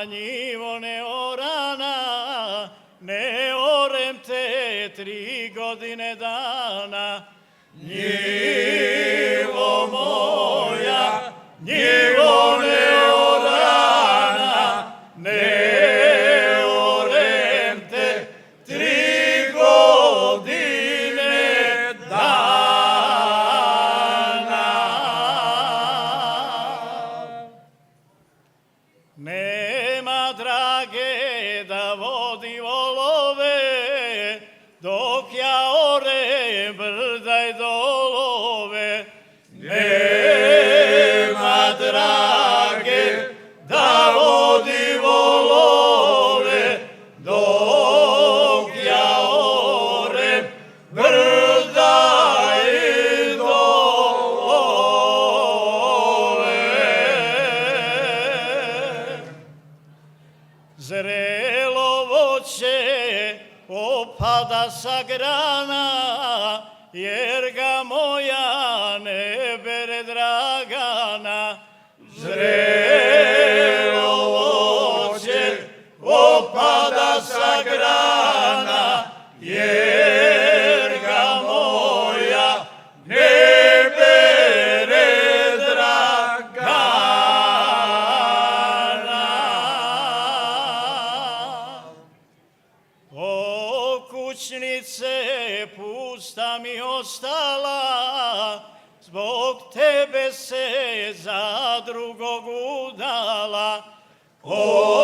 njivo ne orana, ne orem te 3 godine dana. Njivo moja, njivo ne orana, ne orem te 3 godine dana. Nema drage da vodi volove, dok ja orem brda i dolove. Nema drage da vodi volove, dok ja orem brda i dolove. Zrelo voće opada sa grana, jer ga moja ne bere Dragana. Zrelo voće opada sa grana, jer ga moja ne bere Dragana. O kućnice, pusta mi ostala, zbog tebe se za drugog udala. O